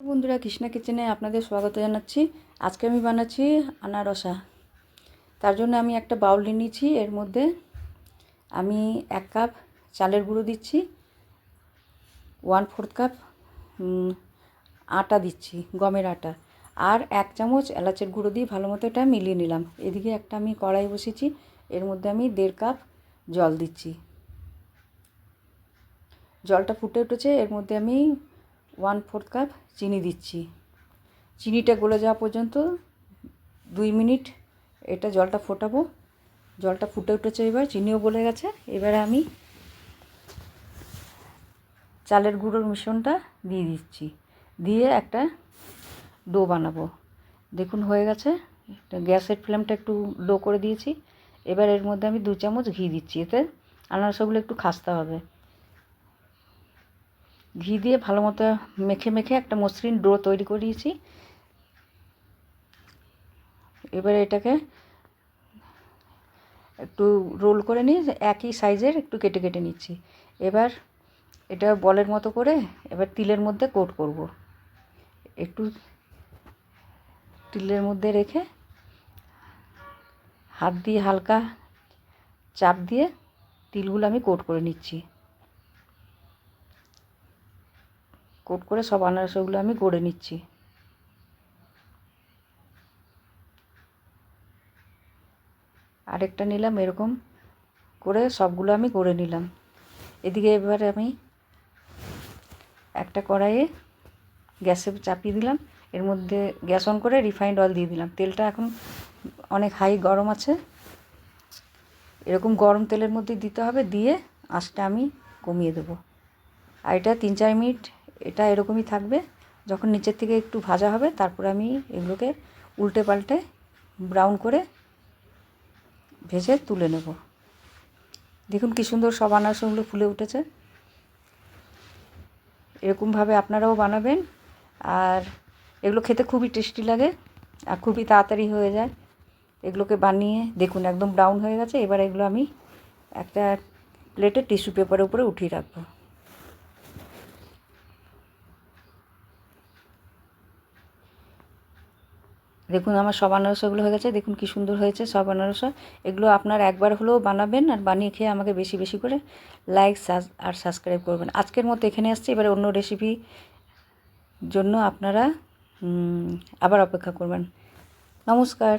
বন্ধুরা, কৃষ্ণা কিচেনে আপনাদের স্বাগত জানাচ্ছি। আজকে আমি বানাচ্ছি আনারসা। তার জন্য আমি একটা বাউল নিয়ে নিয়েছি। এর মধ্যে আমি 1 কাপ চালের গুঁড়ো দিচ্ছি, 1/4 কাপ আটা দিচ্ছি, গমের আটা, আর 1 চামচ এলাচের গুঁড়ো দিয়ে ভালো মতো এটা মিলিয়ে নিলাম। এদিকে একটা আমি কড়াই বসিয়েছি, এর মধ্যে আমি 1.5 কাপ জল দিচ্ছি। জলটা ফুটে উঠেছে, এর মধ্যে আমি 1/4 কাপ চিনি দিচ্ছি। চিনিটা গলে যাওয়া পর্যন্ত 2 মিনিট এটা জলটা ফোটাবো। জলটা ফুটে উঠেছে, এবার চিনিও গলে গেছে। এবারে আমি চালের গুঁড়োর মিশ্রণটা দিয়ে দিচ্ছি, দিয়ে একটা ডো বানাবো। দেখুন হয়ে গেছে। গ্যাসের ফ্লেমটা একটু লো করে দিয়েছি। এবার এর মধ্যে আমি 2 চামচ ঘি দিচ্ছি, এতে আনারসগুলো একটু খাস্তা হবে। ঘি দিয়ে ভালো মতো মেখে মেখে একটা মসৃণ ডো তৈরি করিয়েছি। এবার এটাকে একটু রোল করে নিয়ে একই সাইজের একটু কেটে কেটে নিচ্ছি। এবার এটা বলের মতো করে এবার তিলের মধ্যে কোট করব। একটু তিলের মধ্যে রেখে হাত দিয়ে হালকা চাপ দিয়ে তিলগুলো আমি কোট করে নিচ্ছি। কোট করে সব আনারসগুলো আমি গড়ে নিচ্ছি। আরেকটা নিলাম, এরকম করে সবগুলো আমি গড়ে নিলাম। এদিকে এবারে আমি একটা কড়াইয়ে গ্যাসে চাপিয়ে দিলাম, এর মধ্যে গ্যাস অন করে রিফাইন্ড অয়েল দিয়ে দিলাম। তেলটা এখন অনেক হাই গরম আছে, এরকম গরম তেলের মধ্যে দিতে হবে। দিয়ে আঁচটা আমি কমিয়ে দেবো। আর এটা 3-4 মিনিট এটা এরকমই থাকবে। যখন নিচের থেকে একটু ভাজা হবে, তারপরে আমি এগুলোকে উল্টে পাল্টে ব্রাউন করে ভেজে তুলে নেব। দেখুন কি সুন্দর সব আনারসগুলো ফুলে উঠেছে। এরকমভাবে আপনারাও বানাবেন, আর এগুলো খেতে খুবই টেস্টি লাগে আর খুবই তাড়াতাড়ি হয়ে যায়। এগুলোকে বানিয়ে দেখুন একদম ব্রাউন হয়ে গেছে। এবার এগুলো আমি একটা প্লেটে টিস্যু পেপারের উপরে উঠিয়ে রাখবো। দেখুন আমার সব আনারসগুলো হয়ে গেছে। দেখুন কি সুন্দর হয়েছে সব আনারসা। এগুলো আপনার একবার হলেও বানাবেন, আর বানিয়ে খেয়ে আমাকে বেশি বেশি করে লাইক আর সাবস্ক্রাইব করবেন। আজকের মতো এখানে আসছি, এবারে অন্য রেসিপি জন্য আপনারা আবার অপেক্ষা করবেন। নমস্কার।